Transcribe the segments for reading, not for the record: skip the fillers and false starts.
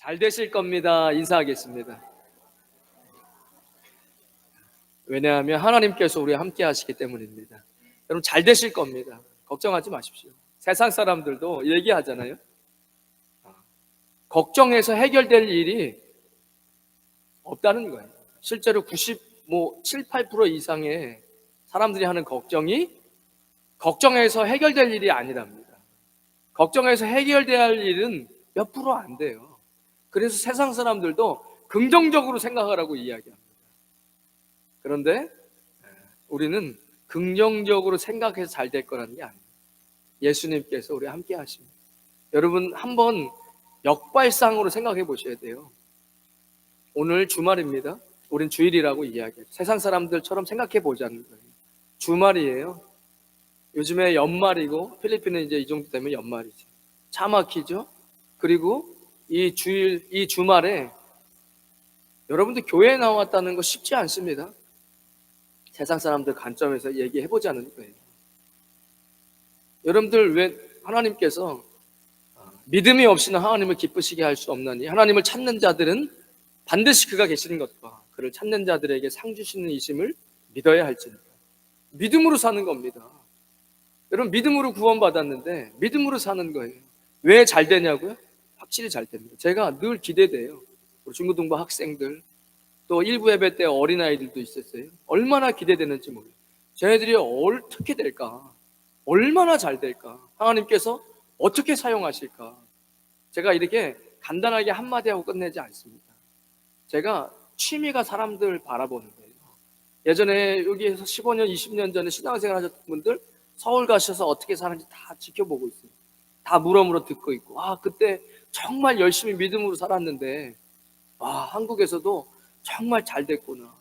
잘 되실 겁니다. 인사하겠습니다. 왜냐하면 하나님께서 우리와 함께 하시기 때문입니다. 여러분 잘 되실 겁니다. 걱정하지 마십시오. 세상 사람들도 얘기하잖아요. 걱정해서 해결될 일이 없다는 거예요. 실제로 7, 8% 이상의 사람들이 하는 걱정이 걱정해서 해결될 일이 아니랍니다. 걱정해서 해결돼야 할 일은 몇 프로 안 돼요. 그래서 세상 사람들도 긍정적으로 생각하라고 이야기합니다. 그런데 우리는 긍정적으로 생각해서 잘 될 거라는 게 아니에요. 예수님께서 우리와 함께 하십니다. 여러분 한번 역발상으로 생각해 보셔야 돼요. 오늘 주말입니다. 우린 주일이라고 이야기해요. 세상 사람들처럼 생각해 보자는 거예요. 주말이에요. 요즘에 연말이고 필리핀은 이제 이 정도 되면 연말이죠. 차 막히죠. 그리고 이 주말에 여러분들 교회에 나왔다는 거 쉽지 않습니다. 세상 사람들 관점에서 얘기해 보자는 거예요. 여러분들 왜 하나님께서 믿음이 없이는 하나님을 기쁘시게 할 수 없나니 하나님을 찾는 자들은 반드시 그가 계시는 것과 그를 찾는 자들에게 상 주시는 이심을 믿어야 할지니라. 믿음으로 사는 겁니다. 여러분 믿음으로 구원받았는데 믿음으로 사는 거예요. 왜 잘 되냐고요? 확실히 잘 됩니다. 제가 늘 기대돼요. 우리 중고등부 학생들 또 일부 예배 때 어린아이들도 있었어요. 얼마나 기대되는지 모르겠어요. 쟤네들이 어떻게 될까? 얼마나 잘 될까? 하나님께서 어떻게 사용하실까? 제가 이렇게 간단하게 한마디 하고 끝내지 않습니다. 제가 취미가 사람들 바라보는 거예요. 예전에 여기에서 15년, 20년 전에 신앙생활 하셨던 분들 서울 가셔서 어떻게 사는지 다 지켜보고 있어요. 다 물어물어 듣고 있고 그때 정말 열심히 믿음으로 살았는데 한국에서도 정말 잘 됐구나.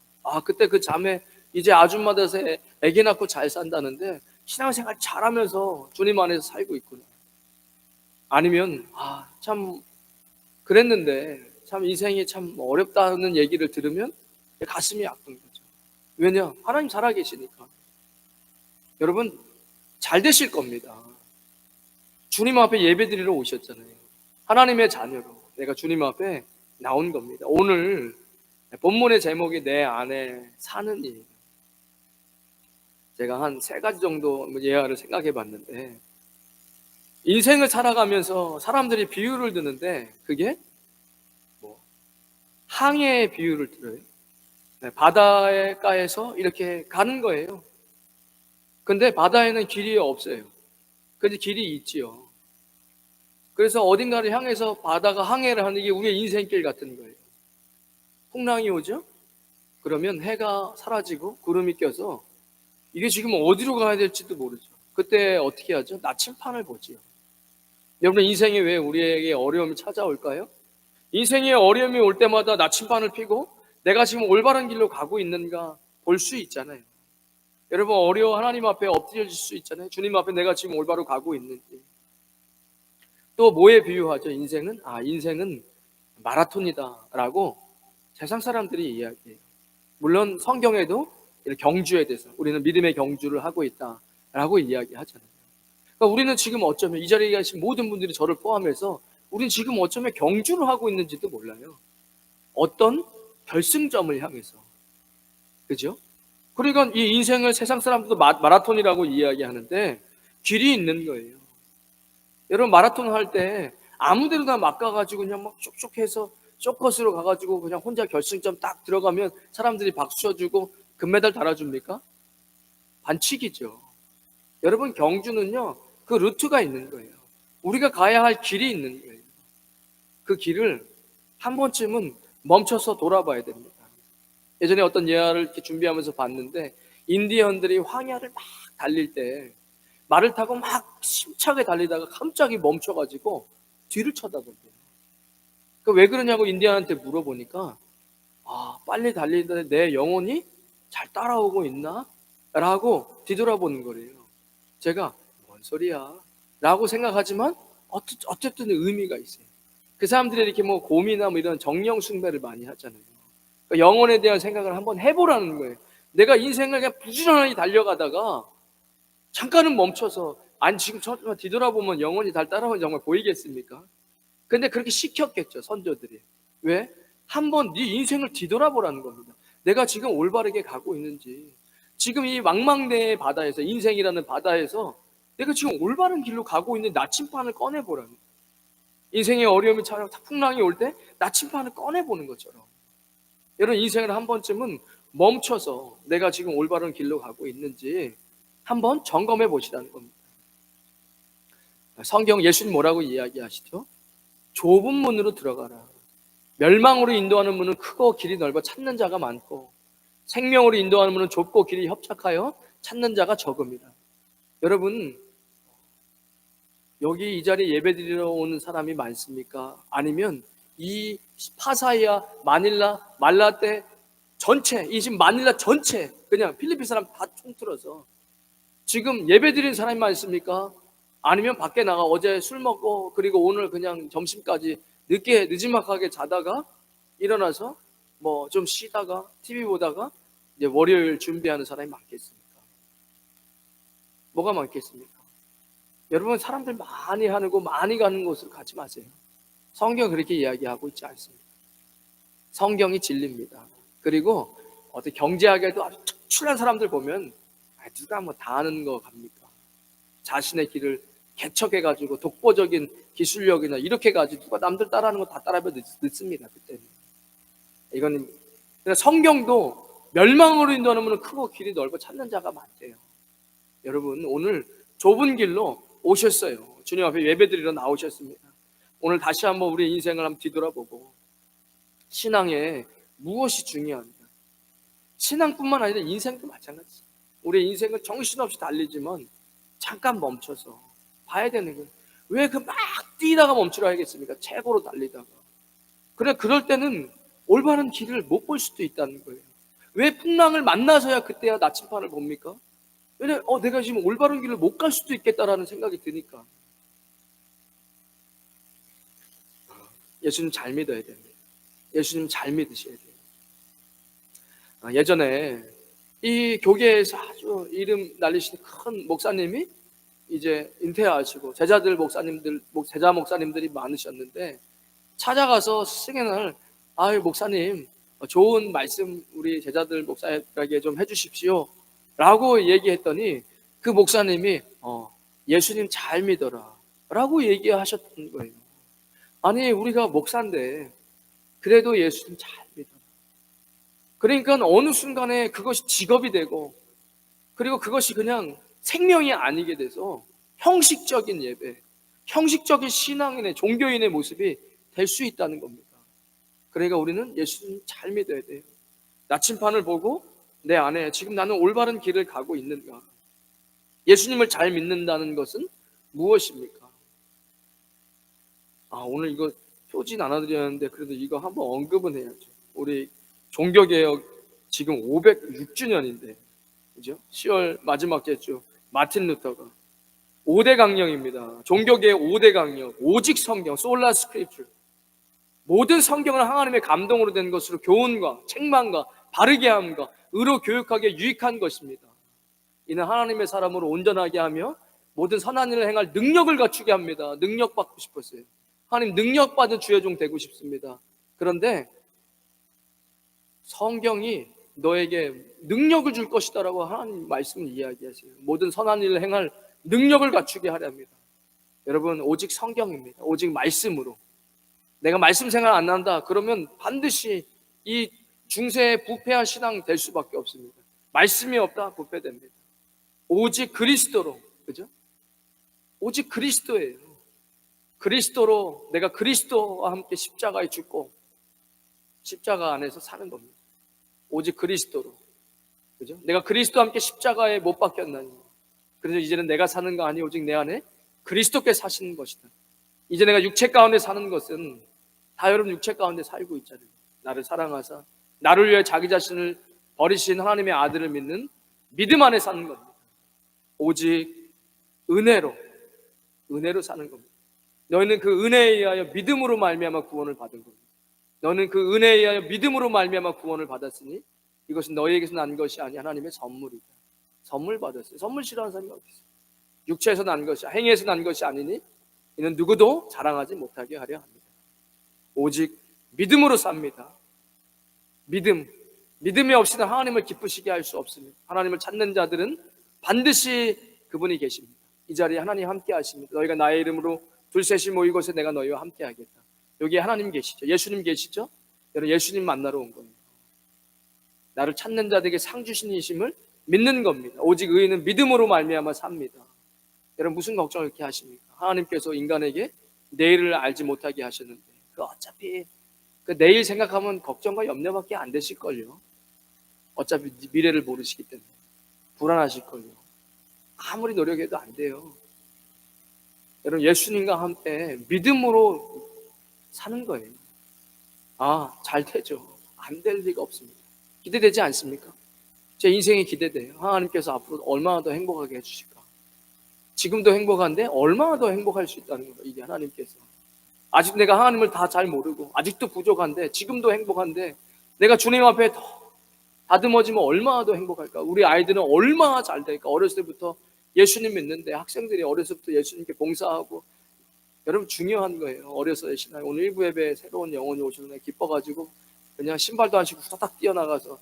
그때 그 자매 이제 아줌마 돼서 애기 낳고 잘 산다는데 신앙생활 잘하면서 주님 안에서 살고 있구나. 아니면 참 그랬는데 참 인생이 참 어렵다는 얘기를 들으면 가슴이 아픈 거죠. 왜냐? 하나님 살아계시니까. 여러분 잘 되실 겁니다. 주님 앞에 예배드리러 오셨잖아요. 하나님의 자녀로 내가 주님 앞에 나온 겁니다. 오늘 본문의 제목이 내 안에 사는 일. 제가 한 3가지 정도 예화를 생각해 봤는데 인생을 살아가면서 사람들이 비유를 드는데 그게 항해의 비유를 들어요. 바닷가에서 이렇게 가는 거예요. 근데 바다에는 길이 없어요. 근데 길이 있지요. 그래서 어딘가를 향해서 바다가 항해를 하는 게 우리의 인생길 같은 거예요. 풍랑이 오죠? 그러면 해가 사라지고 구름이 껴서 이게 지금 어디로 가야 될지도 모르죠. 그때 어떻게 하죠? 나침판을 보지요. 여러분 인생에 왜 우리에게 어려움이 찾아올까요? 인생에 어려움이 올 때마다 나침판을 피고 내가 지금 올바른 길로 가고 있는가 볼 수 있잖아요. 여러분 하나님 앞에 엎드려질 수 있잖아요. 주님 앞에 내가 지금 올바로 가고 있는지. 또 뭐에 비유하죠? 인생은 마라톤이다라고 세상 사람들이 이야기해요. 물론 성경에도 경주에 대해서 우리는 믿음의 경주를 하고 있다라고 이야기하잖아요. 그러니까 우리는 지금 어쩌면 이 자리에 계신 모든 분들이 저를 포함해서 우리는 지금 어쩌면 경주를 하고 있는지도 몰라요. 어떤 결승점을 향해서. 그죠? 그러니까 이 인생을 세상 사람들도 마라톤이라고 이야기하는데 길이 있는 거예요. 여러분 마라톤 할 때 아무 데로나 막 가가지고 그냥 막 쭉쭉 해서 쇼컷으로 가가지고 그냥 혼자 결승점 딱 들어가면 사람들이 박수 쳐주고 금메달 달아줍니까? 반칙이죠. 여러분 경주는요 그 루트가 있는 거예요. 우리가 가야 할 길이 있는 거예요. 그 길을 한 번쯤은 멈춰서 돌아봐야 됩니다. 예전에 어떤 예화를 이렇게 준비하면서 봤는데 인디언들이 황야를 막 달릴 때 말을 타고 막 힘차게 달리다가 갑자기 멈춰가지고 뒤를 쳐다본대요. 왜 그러냐고 인디언한테 물어보니까 빨리 달리는데 내 영혼이 잘 따라오고 있나? 라고 뒤돌아보는 거래요. 제가 뭔 소리야? 라고 생각하지만 어쨌든 의미가 있어요. 그 사람들이 이렇게 곰이나 이런 정령 숭배를 많이 하잖아요. 그러니까 영혼에 대한 생각을 한번 해보라는 거예요. 내가 인생을 그냥 부지런히 달려가다가 잠깐은 멈춰서 지금 뒤돌아보면 영혼이 잘 따라오면 정말 보이겠습니까? 근데 그렇게 시켰겠죠, 선조들이. 왜? 한번 네 인생을 뒤돌아보라는 겁니다. 내가 지금 올바르게 가고 있는지, 지금 이 망망대해 바다에서, 인생이라는 바다에서 내가 지금 올바른 길로 가고 있는 나침반을 꺼내보라는 거예요. 인생의 어려움이 찾아오고 풍랑이 올 때 나침반을 꺼내보는 것처럼 여러분, 인생을 한 번쯤은 멈춰서 내가 지금 올바른 길로 가고 있는지 한번 점검해 보시라는 겁니다. 성경 예수님 뭐라고 이야기하시죠? 좁은 문으로 들어가라. 멸망으로 인도하는 문은 크고 길이 넓어 찾는 자가 많고, 생명으로 인도하는 문은 좁고 길이 협착하여 찾는 자가 적음이다. 여러분, 여기 이 자리에 예배드리러 오는 사람이 많습니까? 아니면 이 파사이아, 마닐라, 말라떼 전체, 이 지금 마닐라 전체, 그냥 필리핀 사람 다 통틀어서 지금 예배드리는 사람이 많습니까? 아니면 밖에 나가 어제 술 먹고 그리고 오늘 그냥 점심까지 늦게 느지막하게 자다가 일어나서 뭐 좀 쉬다가 TV 보다가 이제 월요일 준비하는 사람이 많겠습니까? 뭐가 많겠습니까? 여러분, 사람들 많이 하고 많이 가는 곳으로 가지 마세요. 성경은 그렇게 이야기하고 있지 않습니다. 성경이 진리입니다. 그리고 어떻게 경제학에도 아주 특출난 사람들 보면 누가 뭐 다 아는 거 갑니까? 자신의 길을 개척해가지고 독보적인 기술력이나 이렇게 가지고 누가 남들 따라하는 거 다 따라하면 늦습니다. 그때는. 이건 그러니까 성경도 멸망으로 인도하는 문은 크고 길이 넓어 찾는 자가 많대요. 여러분, 오늘 좁은 길로 오셨어요. 주님 앞에 예배드리러 나오셨습니다. 오늘 다시 한번 우리 인생을 한번 뒤돌아보고 신앙에 무엇이 중요합니다. 신앙뿐만 아니라 인생도 마찬가지. 우리 인생은 정신없이 달리지만 잠깐 멈춰서 봐야 되는 거예요. 왜 그 막 뛰다가 멈추라 하겠습니까? 최고로 달리다가. 그래, 그럴 때는 올바른 길을 못 볼 수도 있다는 거예요. 왜 풍랑을 만나서야 그때야 나침반을 봅니까? 왜냐면 내가 지금 올바른 길을 못 갈 수도 있겠다라는 생각이 드니까. 예수님 잘 믿어야 됩니다. 예수님 잘 믿으셔야 돼요. 예전에 이 교계에서 아주 이름 날리신 큰 목사님이 이제 은퇴하시고 제자 목사님들이 많으셨는데 찾아가서 스승의 날, 목사님 좋은 말씀 우리 제자들 목사에게 좀 해주십시오 라고 얘기했더니 그 목사님이 예수님 잘 믿어라 라고 얘기하셨던 거예요. 아니, 우리가 목사인데 그래도 예수님 잘 믿어라. 그러니까 어느 순간에 그것이 직업이 되고 그리고 그것이 그냥 생명이 아니게 돼서 형식적인 예배, 형식적인 신앙인의 종교인의 모습이 될 수 있다는 겁니다. 그러니까 우리는 예수님 잘 믿어야 돼요. 나침반을 보고 내 안에 지금 나는 올바른 길을 가고 있는가? 예수님을 잘 믿는다는 것은 무엇입니까? 오늘 이거 표지 나눠드렸는데 그래도 이거 한번 언급은 해야죠. 우리 종교개혁 지금 506주년인데 그죠? 10월 마지막 주 마틴 루터가 5대 강령입니다. 종교계의 5대 강령, 오직 성경, 솔라 스크립처. 모든 성경은 하나님의 감동으로 된 것으로 교훈과 책망과 바르게 함과 의로 교육하기에 유익한 것입니다. 이는 하나님의 사람으로 온전하게 하며 모든 선한 일을 행할 능력을 갖추게 합니다. 능력 받고 싶었어요. 하나님 능력 받은 주의 종 되고 싶습니다. 그런데 성경이 너에게 능력을 줄 것이다라고 하나님 말씀을 이야기하세요. 모든 선한 일을 행할 능력을 갖추게 하려 합니다. 여러분, 오직 성경입니다. 오직 말씀으로. 내가 말씀 생활 안 한다 그러면 반드시 이 중세의 부패한 신앙 될 수밖에 없습니다. 말씀이 없다 부패됩니다. 오직 그리스도로, 그죠? 오직 그리스도예요. 그리스도로 내가 그리스도와 함께 십자가에 죽고 십자가 안에서 사는 겁니다. 오직 그리스도로, 그죠? 내가 그리스도와 함께 십자가에 못 박혔나니 그래서 이제는 내가 사는 거 아니 오직 내 안에 그리스도께 사시는 것이다. 이제 내가 육체 가운데 사는 것은 다 여러분 육체 가운데 살고 있잖아요. 나를 사랑하사 나를 위해 자기 자신을 버리신 하나님의 아들을 믿는 믿음 안에 사는 겁니다. 오직 은혜로 사는 겁니다. 너희는 그 은혜에 의하여 믿음으로 말미암아 구원을 받은 겁니다. 너는 그 은혜에 의하여 믿음으로 말미암아 구원을 받았으니 이것은 너희에게서 난 것이 아니 하나님의 선물이다. 선물 받았어요. 선물 싫어하는 사람이 어디 있어요? 육체에서 난 것이 행위에서 난 것이 아니니 이는 누구도 자랑하지 못하게 하려 합니다. 오직 믿음으로 삽니다. 믿음이 없이는 하나님을 기쁘시게 할 수 없습니다. 하나님을 찾는 자들은 반드시 그분이 계십니다. 이 자리에 하나님 함께 하십니다. 너희가 나의 이름으로 둘셋이 모인 곳에 내가 너희와 함께 하겠다. 여기에 하나님 계시죠. 예수님 계시죠. 여러분, 예수님 만나러 온 겁니다. 나를 찾는 자들에게 상 주신 이심을 믿는 겁니다. 오직 의인은 믿음으로 말미암아 삽니다. 여러분, 무슨 걱정을 이렇게 하십니까? 하나님께서 인간에게 내일을 알지 못하게 하셨는데 그 어차피 그 내일 생각하면 걱정과 염려밖에 안 되실걸요. 어차피 미래를 모르시기 때문에 불안하실걸요. 아무리 노력해도 안 돼요. 여러분, 예수님과 함께 믿음으로 사는 거예요. 잘 되죠. 안 될 리가 없습니다. 기대되지 않습니까? 제 인생이 기대돼요. 하나님께서 앞으로 얼마나 더 행복하게 해주실까? 지금도 행복한데 얼마나 더 행복할 수 있다는 거예요. 이게 하나님께서. 아직 내가 하나님을 다 잘 모르고 아직도 부족한데 지금도 행복한데 내가 주님 앞에 더 다듬어지면 얼마나 더 행복할까? 우리 아이들은 얼마나 잘 될까? 어렸을 때부터 예수님 믿는데 학생들이 어렸을 때부터 예수님께 봉사하고, 여러분 중요한 거예요. 어려서의 신앙. 오늘 일부 예배에 새로운 영혼이 오셨는데 기뻐가지고 그냥 신발도 안 신고 후다닥 뛰어나가서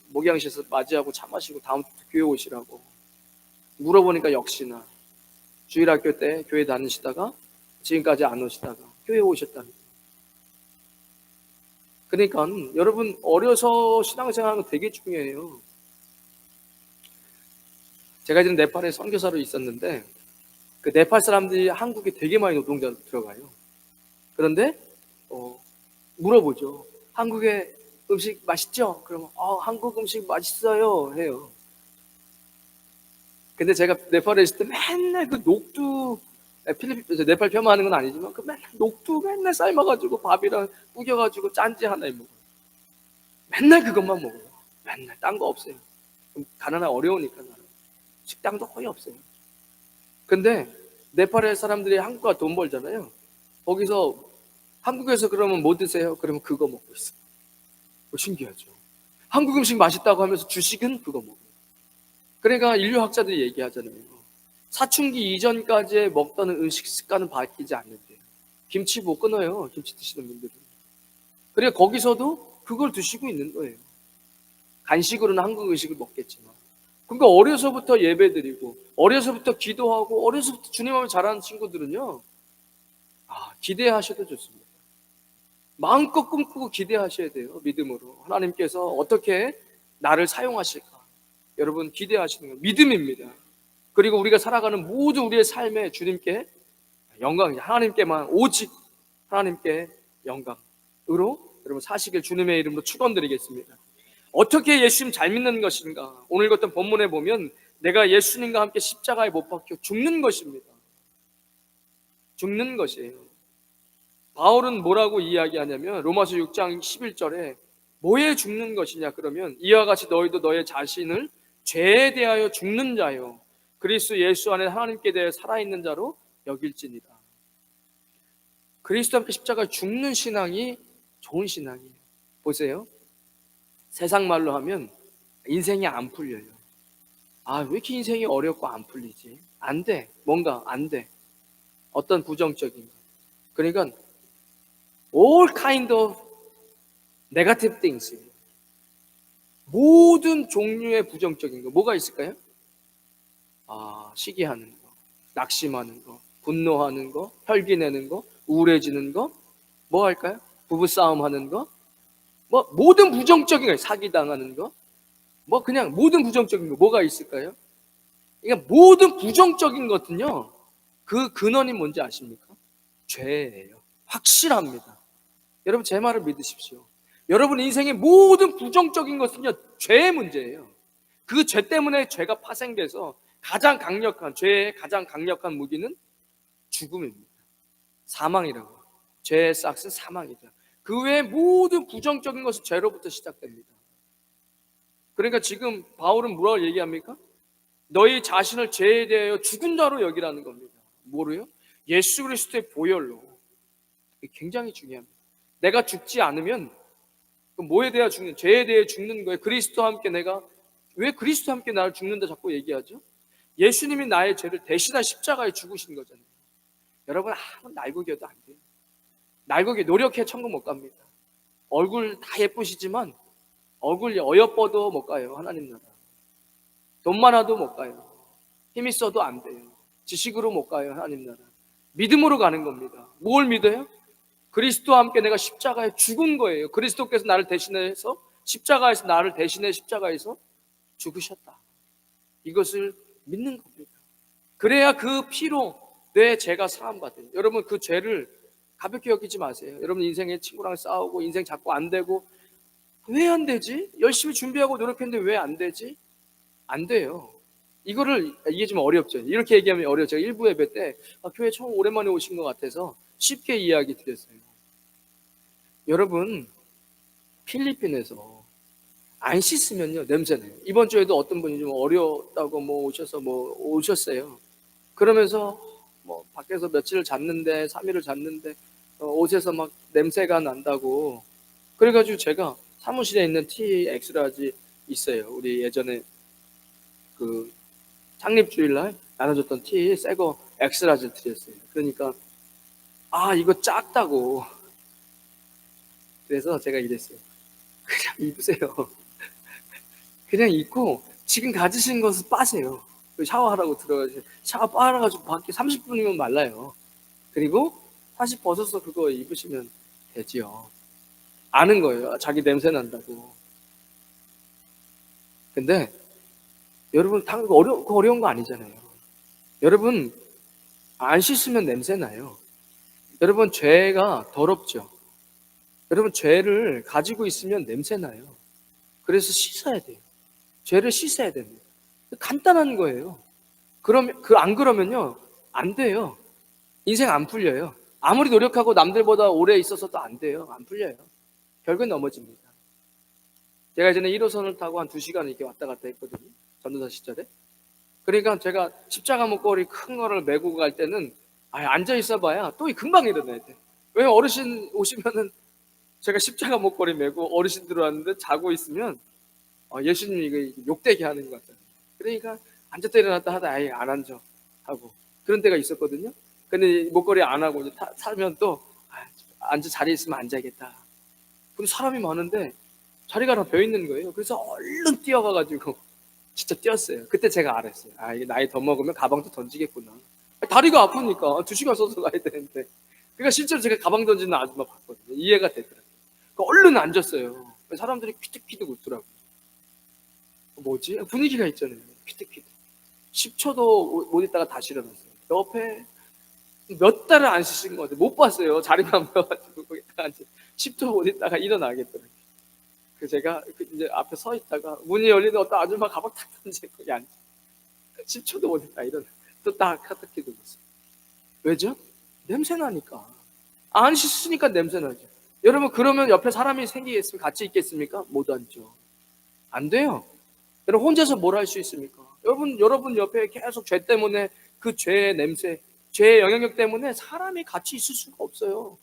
목양실에서 맞이하고 차 마시고 다음부터 교회 오시라고 물어보니까 역시나 주일학교 때 교회 다니시다가 지금까지 안 오시다가 교회 오셨다는 거예요. 그러니까 여러분, 어려서 신앙생활하는 거 되게 중요해요. 제가 지금 네팔에 선교사로 있었는데 그 네팔 사람들이 한국에 되게 많이 노동자로 들어가요. 그런데 물어보죠. 한국의 음식 맛있죠? 그러면 한국 음식 맛있어요 해요. 근데 제가 네팔에 있을 때 맨날 그 녹두, 네팔 폄하하는 건 아니지만 그 맨날 녹두 맨날 삶아가지고 밥이랑 우겨가지고 짠지 하나에 먹어요. 맨날 그것만 먹어요. 맨날 딴 거 없어요. 가난하 어려우니까 나는. 식당도 거의 없어요. 근데 네팔의 사람들이 한국 가서 돈 벌잖아요. 거기서 한국에서 그러면 뭐 드세요? 그러면 그거 먹고 있어요. 신기하죠. 한국 음식 맛있다고 하면서 주식은 그거 먹어요. 그러니까 인류학자들이 얘기하잖아요. 사춘기 이전까지 먹던 음식 습관은 바뀌지 않는데요. 김치 못 끊어요. 김치 드시는 분들은. 그러니까 거기서도 그걸 드시고 있는 거예요. 간식으로는 한국 음식을 먹겠지만. 그러니까 어려서부터 예배드리고 어려서부터 기도하고 어려서부터 주님 앞에 자라는 친구들은요, 기대하셔도 좋습니다. 마음껏 꿈꾸고 기대하셔야 돼요. 믿음으로 하나님께서 어떻게 나를 사용하실까, 여러분 기대하시는 거 믿음입니다. 그리고 우리가 살아가는 모든 우리의 삶에 주님께 영광, 하나님께만, 오직 하나님께 영광으로 여러분 사시길 주님의 이름으로 축원드리겠습니다. 어떻게 예수님 잘 믿는 것인가? 오늘 같은 본문에 보면 내가 예수님과 함께 십자가에 못 박혀 죽는 것입니다. 죽는 것이에요. 바울은 뭐라고 이야기하냐면 로마서 6장 11절에 뭐에 죽는 것이냐 그러면 이와 같이 너희도 너의 자신을 죄에 대하여 죽는 자요 그리스도 예수 안에 하나님께 대해 살아있는 자로 여길지니라. 그리스도 함께 십자가에 죽는 신앙이 좋은 신앙이에요. 보세요. 세상 말로 하면 인생이 안 풀려요. 왜 이렇게 인생이 어렵고 안 풀리지? 안 돼. 뭔가 안 돼. 어떤 부정적인 거. 그러니까 all kind of negative things. 모든 종류의 부정적인 거 뭐가 있을까요? 시기하는 거, 낙심하는 거, 분노하는 거, 혈기내는 거, 우울해지는 거, 뭐 할까요? 부부싸움 하는 거, 뭐 모든 부정적인 거, 사기당하는 거, 뭐 그냥 모든 부정적인 거 뭐가 있을까요? 그러니까 모든 부정적인 것은요, 그 근원이 뭔지 아십니까? 죄예요. 확실합니다. 여러분 제 말을 믿으십시오. 여러분 인생의 모든 부정적인 것은요, 죄의 문제예요. 그 죄 때문에 죄가 파생돼서 죄의 가장 강력한 무기는 죽음입니다. 사망이라고. 죄의 싹은 사망이죠. 그 외에 모든 부정적인 것은 죄로부터 시작됩니다. 그러니까 지금 바울은 뭐라고 얘기합니까? 너희 자신을 죄에 대하여 죽은 자로 여기라는 겁니다. 뭐로요? 예수 그리스도의 보혈로. 굉장히 중요합니다. 내가 죽지 않으면 뭐에 대해 죽는? 죄에 대해 죽는 거예요. 그리스도와 함께 왜 그리스도와 함께 나를 죽는다 자꾸 얘기하죠? 예수님이 나의 죄를 대신한 십자가에 죽으신 거잖아요. 여러분 아무 날고겨도 안 돼요. 날고기 노력해 천국 못 갑니다. 얼굴 다 예쁘시지만 얼굴이 어여뻐도 못 가요. 하나님 나라. 돈 많아도 못 가요. 힘 있어도 안 돼요. 지식으로 못 가요. 하나님 나라. 믿음으로 가는 겁니다. 뭘 믿어요? 그리스도와 함께 내가 십자가에 죽은 거예요. 그리스도께서 나를 대신해서 십자가에서 나를 대신해 십자가에서 죽으셨다. 이것을 믿는 겁니다. 그래야 그 피로 내 죄가 사함받아요. 여러분 그 죄를 가볍게 여기지 마세요. 여러분 인생에 친구랑 싸우고 인생 자꾸 안 되고 왜 안 되지? 열심히 준비하고 노력했는데 왜 안 되지? 안 돼요. 이게 좀 어렵죠. 이렇게 얘기하면 어려워요. 제가 일부 예배 때 교회 처음 오랜만에 오신 것 같아서 쉽게 이야기 드렸어요. 여러분 필리핀에서 안 씻으면요 냄새나요. 이번 주에도 어떤 분이 좀 어려웠다고 오셨어요. 그러면서 밖에서 며칠을 잤는데 3일을 잤는데 옷에서 막 냄새가 난다고. 그래가지고 제가 사무실에 있는 티 엑스라지 있어요. 우리 예전에 그 창립주일날 나눠줬던 티 새거 엑스라지를 드렸어요. 그러니까 이거 작다고. 그래서 제가 이랬어요. 그냥 입으세요. 그냥 입고 지금 가지신 것을 빠세요. 샤워하라고 들어가지. 샤워 빨아가지고 밖에 30분이면 말라요. 그리고 다시 벗어서 그거 입으시면 되지요. 아는 거예요. 자기 냄새 난다고. 근데 여러분 그거 어려운 거 아니잖아요. 여러분 안 씻으면 냄새 나요. 여러분 죄가 더럽죠. 여러분 죄를 가지고 있으면 냄새 나요. 그래서 씻어야 돼요. 죄를 씻어야 됩니다. 간단한 거예요. 안 그러면요 안 돼요. 인생 안 풀려요. 아무리 노력하고 남들보다 오래 있어서도 안 돼요. 안 풀려요. 결국엔 넘어집니다. 제가 예전에 1호선을 타고 한 2시간 이렇게 왔다 갔다 했거든요. 전도사 시절에. 그러니까 제가 십자가 목걸이 큰 거를 메고 갈 때는 앉아 있어 봐야 또 금방 일어나야 돼. 왜냐면 어르신 오시면은 제가 십자가 목걸이 메고 어르신 들어왔는데 자고 있으면 예수님이 이거 욕되게 하는 것 같아요. 그러니까 앉았다 일어났다 하다 안 앉아 하고 그런 때가 있었거든요. 근데 목걸이 안 하고 이제 타면 또 앉아 자리에 있으면 앉아야겠다. 근데 사람이 많은데 자리가 다 비어 있는 거예요. 그래서 얼른 뛰어가가지고 진짜 뛰었어요. 그때 제가 알았어요. 이게 나이 더 먹으면 가방도 던지겠구나. 다리가 아프니까 2시간 서서 가야 되는데. 그러니까 실제로 제가 가방 던지는 아줌마 봤거든요. 이해가 되더라고요. 그러니까 얼른 앉았어요. 사람들이 퀴득퀴득 웃더라고요. 뭐지? 분위기가 있잖아요. 퀴득퀴득. 10초도 못 있다가 다시 일어났어요. 옆에 몇 달을 안 쉬신 것 같아요. 못 봤어요. 자리만 비어가지고 거기다가 10초 못 있다가 일어나겠더라고요. 제가 이제 앞에 서 있다가 문이 열리는 어떤 아줌마 가방 탁 던지고 거기 앉아. 10초도 못 있다 일어나. 또 딱 카트키도 있어요. 왜죠? 냄새 나니까. 안 씻으니까 냄새 나죠. 여러분 그러면 옆에 사람이 생기겠습니까? 같이 있겠습니까? 못 앉죠. 안 돼요. 여러분 혼자서 뭘 할 수 있습니까? 여러분 옆에 계속 죄 때문에 그 죄의 냄새, 죄의 영향력 때문에 사람이 같이 있을 수가 없어요.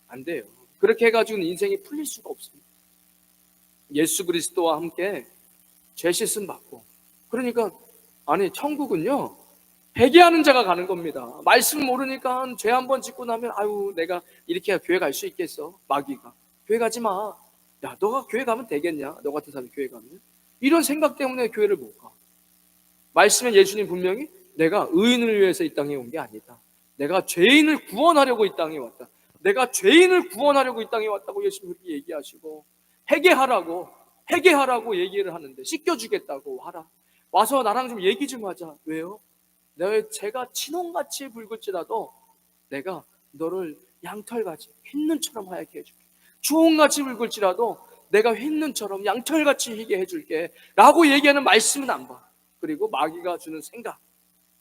안 돼요. 그렇게 해가지고는 인생이 풀릴 수가 없습니다. 예수 그리스도와 함께 죄 씻음 받고. 그러니까 천국은요 회개하는 자가 가는 겁니다. 말씀 모르니까 죄 한 번 짓고 나면 내가 이렇게 교회 갈 수 있겠어? 마귀가 교회 가지 마. 야 너가 교회 가면 되겠냐? 너 같은 사람이 교회 가면 이런 생각 때문에 교회를 못 가. 말씀에 예수님 분명히 내가 의인을 위해서 이 땅에 온 게 아니다. 내가 죄인을 구원하려고 이 땅에 왔다. 내가 죄인을 구원하려고 이 땅에 왔다고 예수님 그렇게 얘기하시고 회개하라고 얘기를 하는데 씻겨주겠다고 하라. 와서 나랑 좀 얘기 좀 하자. 왜요? 너의 죄가 진홍같이 붉을지라도 내가 너를 양털같이 흰눈처럼 하얗게 해줄게. 주홍같이 붉을지라도 내가 흰눈처럼 양털같이 희게 해줄게 라고 얘기하는 말씀은 안 봐. 그리고 마귀가 주는 생각,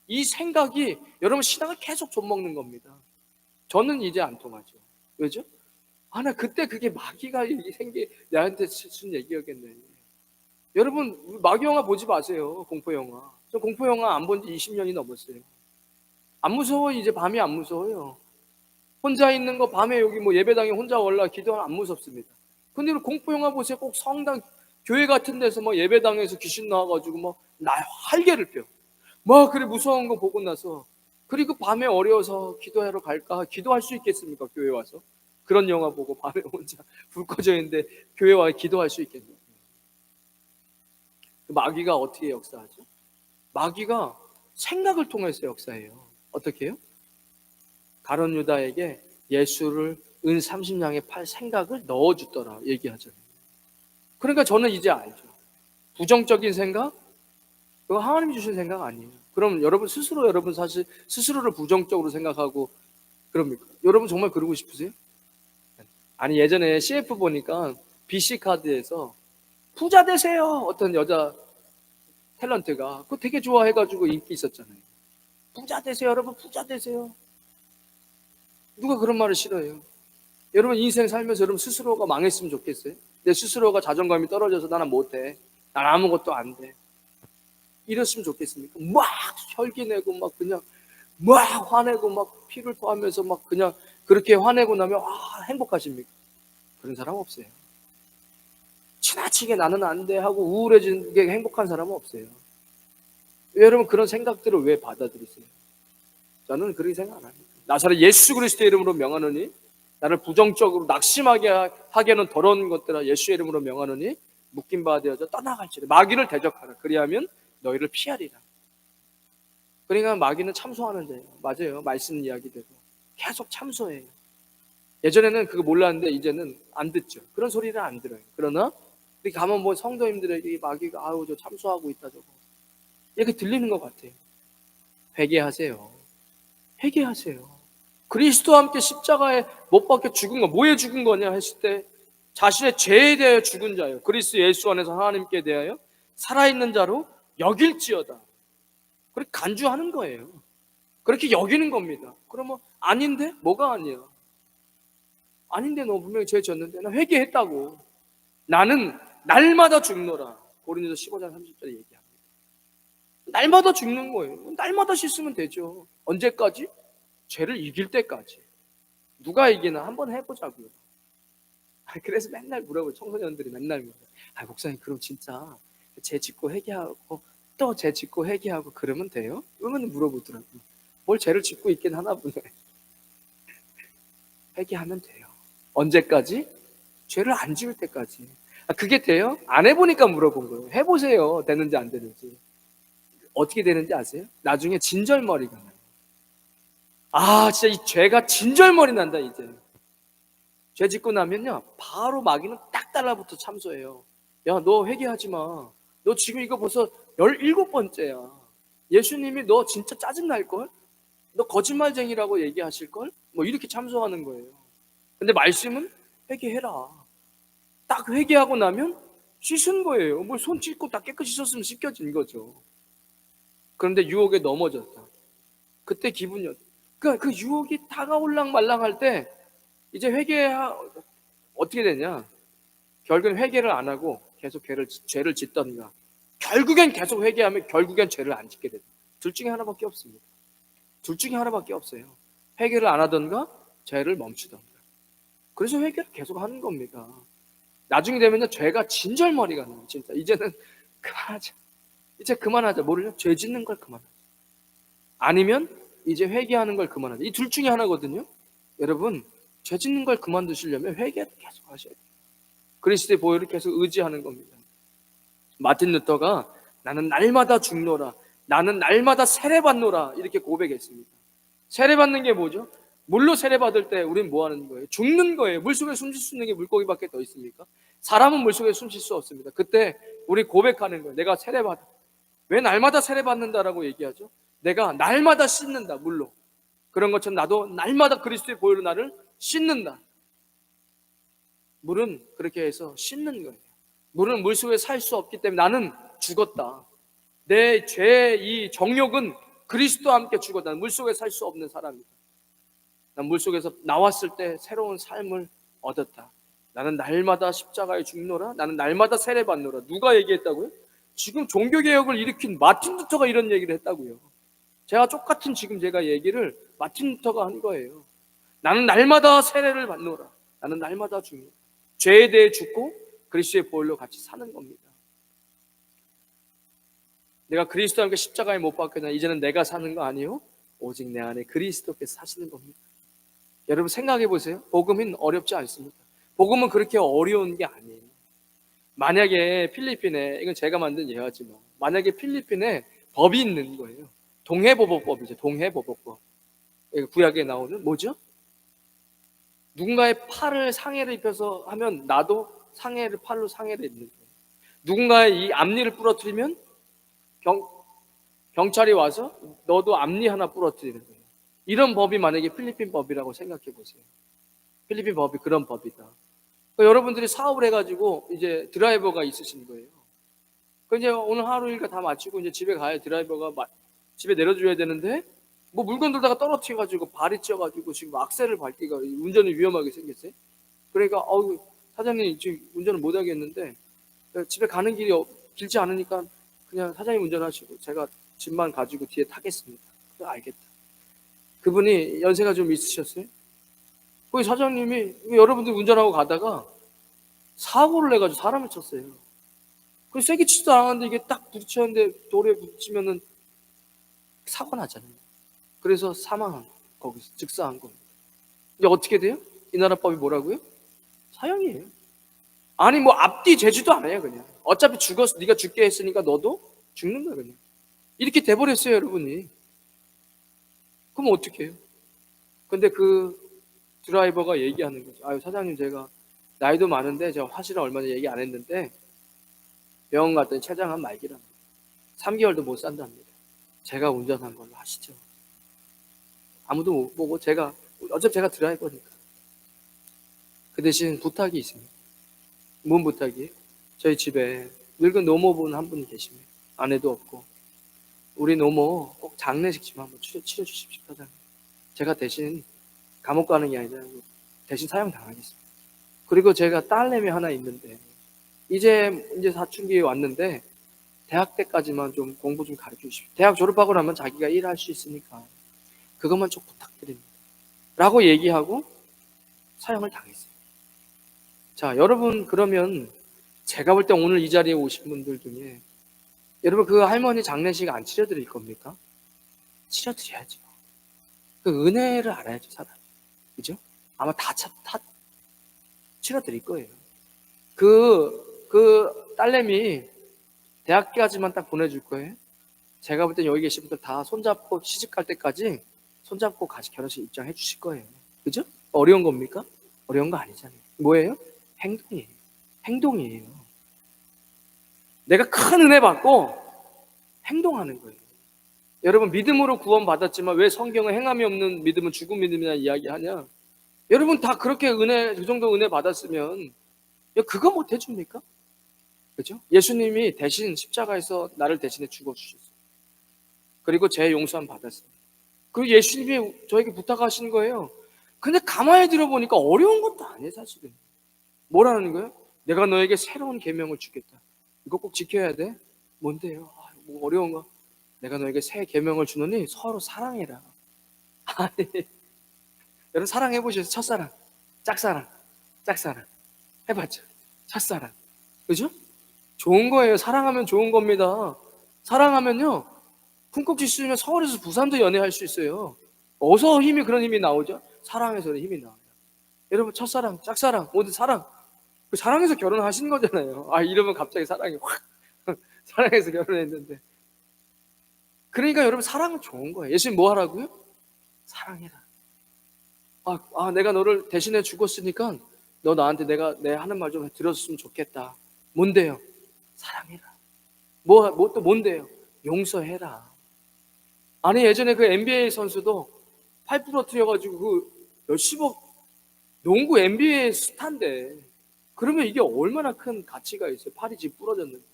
이 생각이 여러분 신앙을 계속 좀먹는 겁니다. 저는 이제 안 통하죠. 왜죠? 나 그때 그게 마귀가 나한테 쓴 얘기였겠네. 여러분 마귀 영화 보지 마세요. 공포 영화. 저 공포 영화 안 본 지 20년이 넘었어요. 안 무서워요. 이제 밤이 안 무서워요. 혼자 있는 거 밤에 여기 예배당에 혼자 올라 기도하면 안 무섭습니다. 근데 공포 영화 보세요. 꼭 성당 교회 같은 데서 예배당에서 귀신 나와가지고 활개를 펴. 그래 무서운 거 보고 나서 그리고 밤에 어려워서 기도하러 갈까? 기도할 수 있겠습니까? 교회 와서 그런 영화 보고 밤에 혼자 불 꺼져 있는데 교회 와 기도할 수 있겠냐고. 마귀가 어떻게 역사하죠? 마귀가 생각을 통해서 역사해요. 어떻게 해요? 가룟 유다에게 예수를 은 30냥에 팔 생각을 넣어주더라 얘기하잖아요. 그러니까 저는 이제 알죠. 부정적인 생각? 그거 하나님이 주신 생각 아니에요. 그럼 여러분 스스로 여러분 사실 스스로를 부정적으로 생각하고 그럽니까? 여러분 정말 그러고 싶으세요? 아니 예전에 CF 보니까 BC 카드에서 부자 되세요 어떤 여자 탤런트가 그거 되게 좋아해가지고 인기 있었잖아요. 부자 되세요 여러분 부자 되세요. 누가 그런 말을 싫어해요? 여러분 인생 살면서 여러분 스스로가 망했으면 좋겠어요? 내 스스로가 자존감이 떨어져서 나는 못해 난 아무것도 안 돼 이랬으면 좋겠습니까? 막 혈기 내고 막 그냥 막 화내고 막 피를 토하면서 막 그냥 그렇게 화내고 나면 행복하십니까? 그런 사람 없어요. 지나치게 나는 안 돼 하고 우울해지는 게 행복한 사람은 없어요. 여러분 그런 생각들을 왜 받아들이세요? 저는 그렇게 생각 안 합니다. 나사렛 예수 그리스도의 이름으로 명하노니 나를 부정적으로 낙심하게 하게 하는 더러운 것들아 예수의 이름으로 명하노니 묶인 바 되어져 떠나갈지라. 마귀를 대적하라. 그리하면 너희를 피하리라. 그러니까 마귀는 참소하는 자예요. 맞아요. 말씀 이야기대로 계속 참소해요. 예전에는 그거 몰랐는데 이제는 안 듣죠. 그런 소리를 안 들어요. 그러나 우리 가면 뭐 성도님들에게 이 마귀가 아우 저 참소하고 있다 저거 이렇게 들리는 것 같아요. 회개하세요. 회개하세요. 그리스도와 함께 십자가에 못 박혀 죽은 거 뭐에 죽은 거냐 했을 때 자신의 죄에 대하여 죽은 자예요. 그리스도 예수 안에서 하나님께 대하여 살아있는 자로 여길지어다. 그렇게 간주하는 거예요. 그렇게 여기는 겁니다. 그러면 아닌데? 뭐가 아니야? 아닌데 너 분명히 죄 졌는데 나 회개했다고. 나는 날마다 죽노라. 고린도서 15장 30절에 얘기합니다. 날마다 죽는 거예요. 날마다 씻으면 되죠. 언제까지? 죄를 이길 때까지. 누가 이기나 한번 해보자고요. 그래서 맨날 물어봐요. 청소년들이 맨날 물어봐요. 목사님 그럼 진짜 죄 짓고 회개하고 또 죄 짓고 회개하고 그러면 돼요? 그러면 물어보더라고요. 뭘 죄를 짓고 있긴 하나 보네. 회개하면 돼요. 언제까지? 죄를 안 지을 때까지. 그게 돼요? 안 해보니까 물어본 거예요. 해보세요. 되는지 안 되는지. 어떻게 되는지 아세요? 나중에 진절머리가 나요. 진짜 이 죄가 진절머리 난다 이제. 죄 짓고 나면요 바로 마귀는 딱 달라붙어 참소해요. 야 너 회개하지 마. 너 지금 이거 벌써 17번째야. 예수님이 너 진짜 짜증날걸? 너 거짓말쟁이라고 얘기하실걸? 뭐 이렇게 참소하는 거예요. 근데 말씀은 회개해라. 딱 회개하고 나면 씻은 거예요. 뭐 손 씻고 딱 깨끗이 씻었으면 씻겨진 거죠. 그런데 유혹에 넘어졌다. 그때 기분이 그러니까 그 유혹이 다가올랑 말랑할 때 이제 어떻게 되냐? 결국엔 회개를 안 하고 계속 죄를 짓던가. 결국엔 계속 회개하면 결국엔 죄를 안 짓게 됩니다. 둘 중에 하나밖에 없습니다. 둘 중에 하나밖에 없어요. 회개를 안 하던가 죄를 멈추던가. 그래서 회개를 계속 하는 겁니다. 나중에 되면요 죄가 진절머리가 나요. 진짜 이제는 그만하자. 이제 그만하자. 뭐를요? 죄 짓는 걸 그만하자. 아니면 이제 회개하는 걸 그만하자. 이 둘 중에 하나거든요. 여러분 죄 짓는 걸 그만두시려면 회개를 계속 하셔야 돼요. 그리스도의 보혈을 계속 의지하는 겁니다. 마틴 루터가 나는 날마다 죽노라. 나는 날마다 세례받노라. 이렇게 고백했습니다. 세례받는 게 뭐죠? 물로 세례받을 때 우리는 뭐 하는 거예요? 죽는 거예요. 물속에 숨 쉴 수 있는 게 물고기밖에 더 있습니까? 사람은 물속에 숨 쉴 수 없습니다. 그때 우리 고백하는 거예요. 내가 세례받아. 왜 날마다 세례받는다라고 얘기하죠? 내가 날마다 씻는다. 물로. 그런 것처럼 나도 날마다 그리스도의 보혈로 나를 씻는다. 물은 그렇게 해서 씻는 거예요. 물은 물속에 살 수 없기 때문에 나는 죽었다. 내 죄의 이 정욕은 그리스도와 함께 죽었다. 나는 물속에 살 수 없는 사람이다. 난 물속에서 나왔을 때 새로운 삶을 얻었다. 나는 날마다 십자가에 죽노라. 나는 날마다 세례받노라. 누가 얘기했다고요? 지금 종교개혁을 일으킨 마틴 루터가 이런 얘기를 했다고요. 제가 똑같은 지금 제가 얘기를 마틴 루터가 한 거예요. 나는 날마다 세례를 받노라. 나는 날마다 죽노라. 죄에 대해 죽고 그리스도의 보혈로 같이 사는 겁니다. 내가 그리스도와 함께 십자가에 못 박혔나 이제는 내가 사는 거 아니요 오직 내 안에 그리스도께서 사시는 겁니다. 여러분 생각해 보세요. 복음은 어렵지 않습니다. 복음은 그렇게 어려운 게 아니에요. 만약에 필리핀에, 이건 제가 만든 예화지만, 만약에 필리핀에 법이 있는 거예요. 동해보복법이죠. 동해보복법. 구약에 나오는 뭐죠? 누군가의 팔을 상해를 입혀서 하면 나도 상해를 팔로 상해를 입는 거예요. 누군가의 이 앞니를 부러뜨리면 경찰이 와서 너도 앞니 하나 부러뜨리는 거예요. 이런 법이 만약에 필리핀 법이라고 생각해 보세요. 필리핀 법이 그런 법이다. 그러니까 여러분들이 사업을 해가지고 이제 드라이버가 있으신 거예요. 그 이제 오늘 하루 일과 다 마치고 이제 집에 가야 드라이버가 집에 내려줘야 되는데 뭐 물건 들다가 떨어뜨려가지고 발이 쪄가지고 지금 악셀을 밟기가 운전이 위험하게 생겼어요. 그러니까 사장님 지금 운전을 못 하겠는데 집에 가는 길이 길지 않으니까 그냥 사장님 운전하시고 제가 집만 가지고 뒤에 타겠습니다. 그래, 알겠다. 그분이 연세가 좀 있으셨어요. 거기 사장님이 여러분들 운전하고 가다가 사고를 내가지고 사람을 쳤어요. 그 세게 치지도 않았는데 이게 딱 부딪혔는데 돌에 부딪히면은 사고 나잖아요. 그래서 사망한 거, 거기서 즉사한 겁니다. 이제 어떻게 돼요? 이 나라 법이 뭐라고요? 사형이에요. 아니 뭐 앞뒤 재지도 않아요. 그냥 어차피 죽었어. 네가 죽게 했으니까 너도 죽는 거야 그냥. 이렇게 돼버렸어요 여러분이. 그럼 어떻게 해요? 근데 그 드라이버가 얘기하는 거죠. 아유 사장님 제가 나이도 많은데 제가 화실은 얼마 전에 얘기 안 했는데 병원 갔더니 췌장암 말기랍니다. 3개월도 못 산답니다. 제가 운전한 걸로 하시죠. 아무도 못 보고 어차피 제가 드라이버니까. 그 대신 부탁이 있습니다. 뭔 부탁이에요? 저희 집에 늙은 노모분 한 분이 계십니다. 아내도 없고 우리 노모 꼭 장례식 좀 한번 치러주십시오 사장님. 제가 대신 감옥 가는 게 아니라 대신 사형 당하겠습니다. 그리고 제가 딸내미 하나 있는데 이제 사춘기에 왔는데 대학 때까지만 좀 공부 좀 가르쳐 주십시오. 대학 졸업하고 나면 자기가 일할 수 있으니까 그것만 좀 부탁드립니다. 라고 얘기하고 사형을 당했어요. 자, 여러분 그러면 제가 볼 때 오늘 이 자리에 오신 분들 중에 여러분 그 할머니 장례식 안 치러드릴 겁니까? 치러드려야죠. 그 은혜를 알아야죠, 사람. 그죠? 아마 다 치러드릴 거예요. 그 딸내미 대학까지만 딱 보내줄 거예요. 제가 볼 땐 여기 계신 분들 다 손잡고 시집 갈 때까지 손잡고 같이 결혼식 입장해 주실 거예요. 그죠? 어려운 겁니까? 어려운 거 아니잖아요. 뭐예요? 행동이에요. 행동이에요. 내가 큰 은혜 받고 행동하는 거예요. 여러분 믿음으로 구원 받았지만 왜 성경은 행함이 없는 믿음은 죽은 믿음이나 이야기하냐? 여러분 다 그렇게 그 정도 은혜 받았으면 그거 못 해줍니까? 그죠? 예수님이 대신 십자가에서 나를 대신해 죽어주셨어요. 그리고 제 용서함 받았어요. 그리고 예수님이 저에게 부탁하신 거예요. 근데 가만히 들어보니까 어려운 것도 아니에요 사실은. 뭐라는 거예요? 내가 너에게 새로운 계명을 주겠다. 이거 꼭 지켜야 돼? 뭔데요? 뭐 어려운 거? 내가 너에게 새 계명을 주노니 서로 사랑해라. 아니, 여러분 사랑해보셨어요? 첫사랑, 짝사랑, 짝사랑 해봤죠? 첫사랑, 그죠? 좋은 거예요. 사랑하면 좋은 겁니다. 사랑하면요 품격지 쓰면 서울에서 부산도 연애할 수 있어요. 어디서 그런 힘이 나오죠? 사랑에서 힘이 나와요. 여러분 첫사랑, 짝사랑, 모두 사랑. 그 사랑해서 결혼하신 거잖아요. 이러면 갑자기 사랑이 확 사랑해서 결혼했는데. 그러니까 여러분 사랑은 좋은 거예요. 예수님 뭐 하라고요? 사랑해라. 내가 너를 대신해 죽었으니까 너 나한테 내 하는 말 좀 들었으면 좋겠다. 뭔데요? 사랑해라. 또 뭔데요? 용서해라. 아니 예전에 그 NBA 선수도 팔 부러뜨려가지고 그 몇십억 농구 NBA 스타인데 그러면 이게 얼마나 큰 가치가 있어요. 팔이 지금 부러졌는데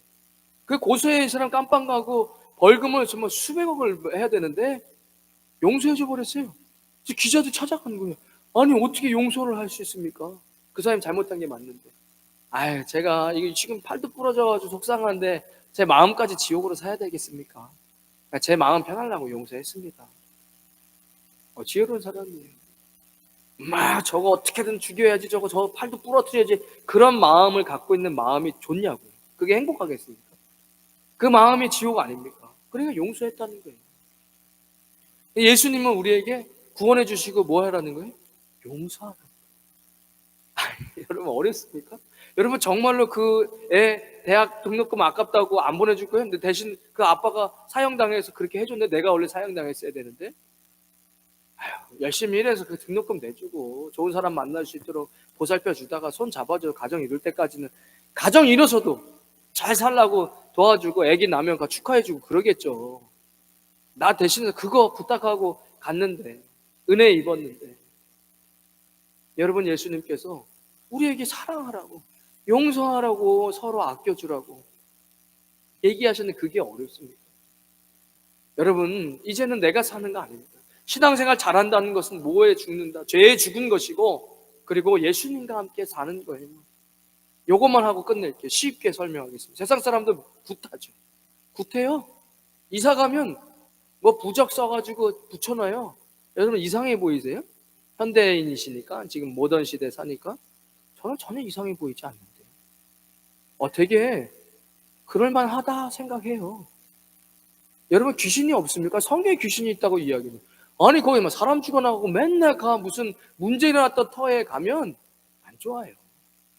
그 고소해 사람 깜빵 가고 벌금을 정말 수백억을 해야 되는데 용서해줘 버렸어요. 기자도 찾아간 거예요. 아니 어떻게 용서를 할 수 있습니까? 그 사람이 잘못한 게 맞는데. 제가 이거 지금 팔도 부러져가지고 속상한데 제 마음까지 지옥으로 사야 되겠습니까? 제 마음 편하려고 용서했습니다. 지혜로운 사람이에요. 저거 어떻게든 죽여야지, 저 팔도 부러뜨려야지. 그런 마음을 갖고 있는 마음이 좋냐고요. 그게 행복하겠습니까? 그 마음이 지옥 아닙니까? 그러니까 용서했다는 거예요. 예수님은 우리에게 구원해 주시고 뭐 하라는 거예요? 용서하라. 여러분 어렵습니까? 여러분 정말로 그 애 대학 등록금 아깝다고 안 보내줄 거예요? 근데 대신 그 아빠가 사형당해서 그렇게 해줬는데 내가 원래 사형당했어야 되는데 열심히 일해서 그 등록금 내주고 좋은 사람 만날 수 있도록 보살펴 주다가 손 잡아줘. 가정 이룰 때까지는 가정 이뤄서도 잘 살라고 도와주고 애기 나면 축하해주고 그러겠죠. 나 대신에 그거 부탁하고 갔는데 은혜 입었는데 여러분 예수님께서 우리에게 사랑하라고 용서하라고 서로 아껴주라고 얘기하시는 그게 어렵습니다. 여러분 이제는 내가 사는 거 아닙니다. 신앙생활 잘한다는 것은 뭐에 죽는다? 죄에 죽은 것이고 그리고 예수님과 함께 사는 거예요. 요것만 하고 끝낼게요. 쉽게 설명하겠습니다. 세상 사람들 굿하죠. 굿해요. 이사 가면 뭐 부적 써가지고 붙여놔요. 여러분 이상해 보이세요? 현대인이시니까 지금 모던 시대 사니까 저는 전혀 이상해 보이지 않는데요. 되게 그럴만하다 생각해요. 여러분 귀신이 없습니까? 성경에 귀신이 있다고 이야기해요. 아니 거기 막 사람 죽어나가고 맨날 무슨 문제 일어났던 터에 가면 안 좋아요.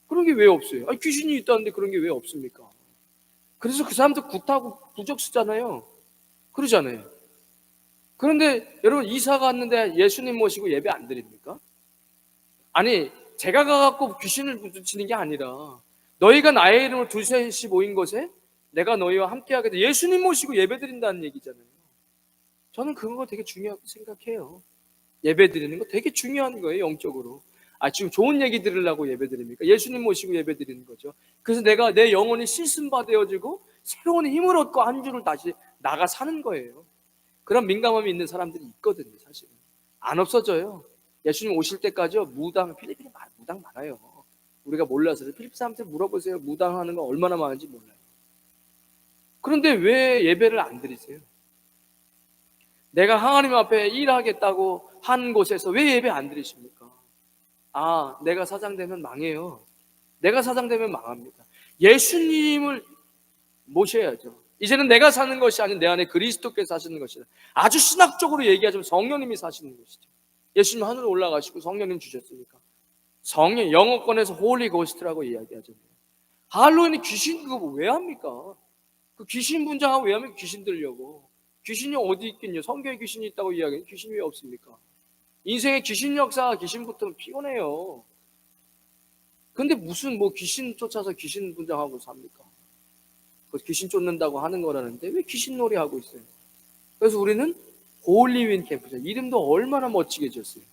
그런 게 왜 없어요? 아니, 귀신이 있다는데 그런 게 왜 없습니까? 그래서 그 사람들 굿하고 부적 쓰잖아요. 그러잖아요. 그런데 여러분 이사 갔는데 예수님 모시고 예배 안 드립니까? 아니 제가 가갖고 귀신을 부딪히는 게 아니라 너희가 나의 이름을 둘셋이 모인 곳에 내가 너희와 함께 하게 돼 예수님 모시고 예배 드린다는 얘기잖아요. 저는 그런 거 되게 중요하게 생각해요. 예배 드리는 거 되게 중요한 거예요. 영적으로. 지금 좋은 얘기 들으려고 예배 드립니까? 예수님 모시고 예배 드리는 거죠. 그래서 내가 내 영혼이 씻음받아지고 새로운 힘을 얻고 한 주를 다시 나가 사는 거예요. 그런 민감함이 있는 사람들이 있거든요. 사실은 안 없어져요. 예수님 오실 때까지요. 무당 필리핀에 무당 많아요. 우리가 몰라서 필리핀 사람한테 물어보세요. 무당하는 거 얼마나 많은지 몰라요. 그런데 왜 예배를 안 드리세요? 내가 하나님 앞에 일하겠다고 한 곳에서 왜 예배 안 드리십니까? 내가 사장되면 망해요. 내가 사장되면 망합니다. 예수님을 모셔야죠. 이제는 내가 사는 것이 아닌 내 안에 그리스도께서 사시는 것이다. 아주 신학적으로 얘기하자면 성령님이 사시는 것이죠. 예수님 하늘로 올라가시고 성령님 주셨으니까. 성령, 영어권에서 홀리 고스트라고 이야기하잖아요. 할로윈에 귀신 그거 왜 합니까? 그 귀신 분장하고 왜 하면 귀신 들려고. 귀신이 어디 있겠냐? 성경에 귀신이 있다고 이야기해요. 귀신이 왜 없습니까? 인생의 귀신 역사가 귀신부터는 피곤해요. 근데 무슨 귀신 쫓아서 귀신 분장하고 삽니까? 귀신 쫓는다고 하는 거라는데 왜 귀신 놀이 하고 있어요? 그래서 우리는 홀리윈 캠프죠. 이름도 얼마나 멋지게 지었어요.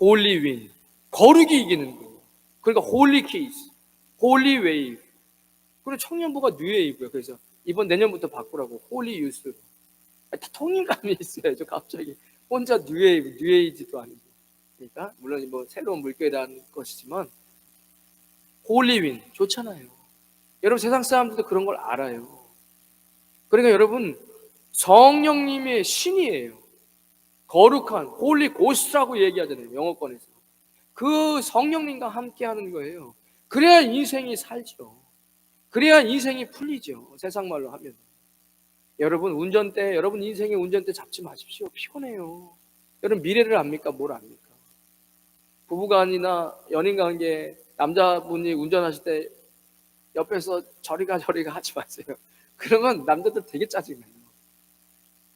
홀리윈. 거룩이 이기는 거예요. 그러니까 홀리 케이스, 홀리 웨이브. 그리고 청년부가 뉴웨이브예요. 그래서 이번 내년부터 바꾸라고 홀리 유스. 다 통일감이 있어야죠. 갑자기 혼자 뉴웨이브, 뉴에이지도 아니고. 그러니까 물론 새로운 물결이라는 것이지만 홀리윈 좋잖아요. 여러분 세상 사람들도 그런 걸 알아요. 그러니까 여러분 성령님의 신이에요. 거룩한 홀리 고스트라고 얘기하잖아요. 영어권에서. 그 성령님과 함께 하는 거예요. 그래야 인생이 살죠. 그래야 인생이 풀리죠. 세상 말로 하면. 여러분 여러분 인생의 운전대 잡지 마십시오. 피곤해요. 여러분 미래를 압니까? 뭘 압니까? 부부간이나 연인관계 남자분이 운전하실 때 옆에서 저리가 하지 마세요. 그러면 남자들 되게 짜증나요.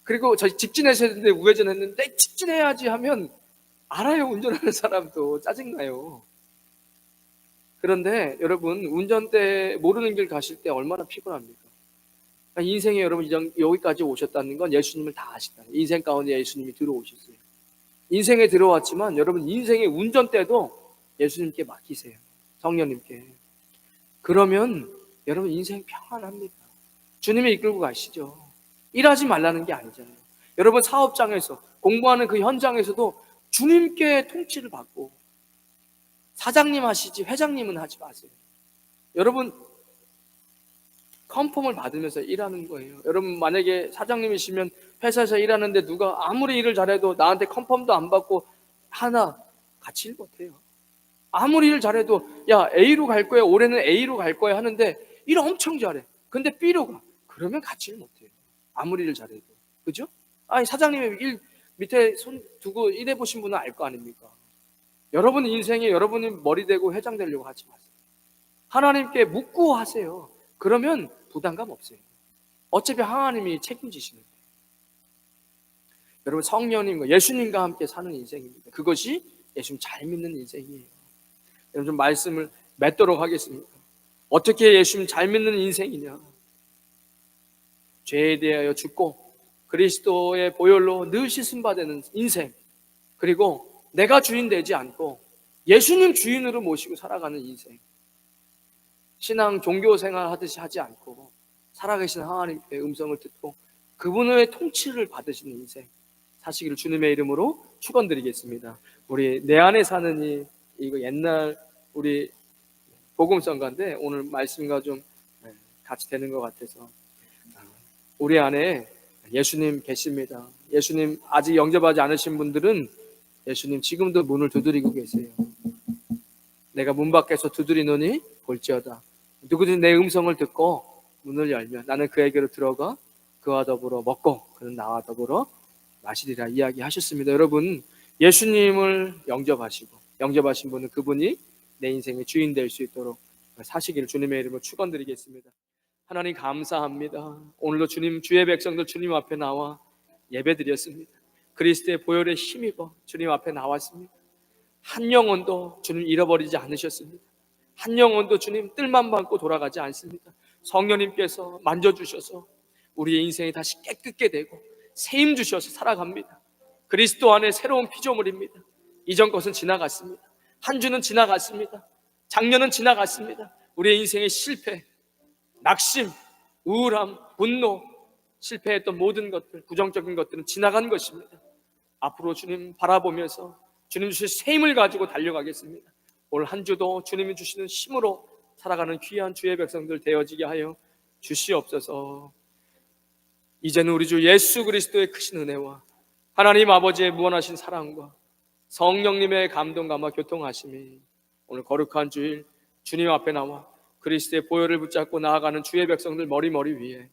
그리고 저 직진했는데 우회전했는데 직진해야지 하면 알아요. 운전하는 사람도 짜증나요. 그런데 여러분 운전대 모르는 길 가실 때 얼마나 피곤합니까? 인생에 여러분 여기까지 오셨다는 건 예수님을 다 아신다. 인생 가운데 예수님이 들어오셨어요. 인생에 들어왔지만 여러분 인생의 운전대도 예수님께 맡기세요. 성령님께. 그러면 여러분 인생 평안합니다. 주님이 이끌고 가시죠. 일하지 말라는 게 아니잖아요. 여러분 사업장에서 공부하는 그 현장에서도 주님께 통치를 받고 사장님 하시지 회장님은 하지 마세요. 여러분 컨펌을 받으면서 일하는 거예요. 여러분 만약에 사장님이시면 회사에서 일하는데 누가 아무리 일을 잘해도 나한테 컨펌도 안 받고 하나 같이 일 못해요. 아무리 일 잘해도 야 A로 갈 거야 올해는 A로 갈 거야 하는데 일 엄청 잘해. 근데 B로 가. 그러면 같이 일 못해요. 아무리 일 잘해도. 그죠? 아니 사장님이 일 밑에 손 두고 일해보신 분은 알 거 아닙니까? 여러분 인생에 여러분이 머리 대고 회장 되려고 하지 마세요. 하나님께 묻고 하세요. 그러면 부담감 없어요. 어차피 하나님이 책임지시는데. 여러분 성령님과 예수님과 함께 사는 인생입니다. 그것이 예수님 잘 믿는 인생이에요. 여러분 좀 말씀을 맺도록 하겠습니다. 어떻게 예수님 잘 믿는 인생이냐? 죄에 대하여 죽고 그리스도의 보혈로 늘 씻음받는 인생, 그리고 내가 주인 되지 않고 예수님 주인으로 모시고 살아가는 인생, 신앙 종교 생활 하듯이 하지 않고 살아계신 하나님의 음성을 듣고 그분의 통치를 받으시는 인생 사시기를 주님의 이름으로 축원드리겠습니다. 우리 내 안에 사는 이, 이거 옛날 우리 복음성가인데 오늘 말씀과 좀 같이 되는 것 같아서, 우리 안에 예수님 계십니다. 예수님 아직 영접하지 않으신 분들은 예수님 지금도 문을 두드리고 계세요. 내가 문 밖에서 두드리노니 볼지어다. 누구든지 내 음성을 듣고 문을 열면 나는 그에게로 들어가 그와 더불어 먹고 그는 나와 더불어 마시리라 이야기하셨습니다. 여러분 예수님을 영접하신 분은 그분이 내 인생의 주인 될 수 있도록 사시기를 주님의 이름으로 축원드리겠습니다. 하나님 감사합니다. 오늘도 주님 주의 백성들 주님 앞에 나와 예배드렸습니다. 그리스도의 보혈에 힘입어 주님 앞에 나왔습니다. 한 영혼도 주님 잃어버리지 않으셨습니다. 한 영혼도 주님 뜰만 밟고 돌아가지 않습니다. 성령님께서 만져주셔서 우리의 인생이 다시 깨끗게 되고 세임 주셔서 살아갑니다. 그리스도 안에 새로운 피조물입니다. 이전 것은 지나갔습니다. 한 주는 지나갔습니다. 작년은 지나갔습니다. 우리의 인생의 실패, 낙심, 우울함, 분노, 실패했던 모든 것들, 부정적인 것들은 지나간 것입니다. 앞으로 주님 바라보면서 주님 주신 새 힘을 가지고 달려가겠습니다. 올 한 주도 주님이 주시는 힘으로 살아가는 귀한 주의 백성들 되어지게 하여 주시옵소서. 이제는 우리 주 예수 그리스도의 크신 은혜와 하나님 아버지의 무한하신 사랑과 성령님의 감동감화 교통하심이 오늘 거룩한 주일 주님 앞에 나와 그리스도의 보혈을 붙잡고 나아가는 주의 백성들 머리 위에,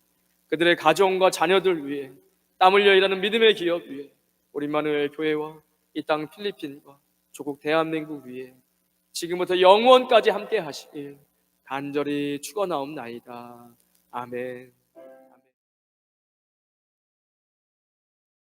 그들의 가정과 자녀들 위에, 땀 흘려 일하는 믿음의 기업 위에, 우리 임마누엘 교회와 이 땅 필리핀과 조국 대한민국 위에 지금부터 영원까지 함께 하시길 간절히 축원하옵나이다. 아멘.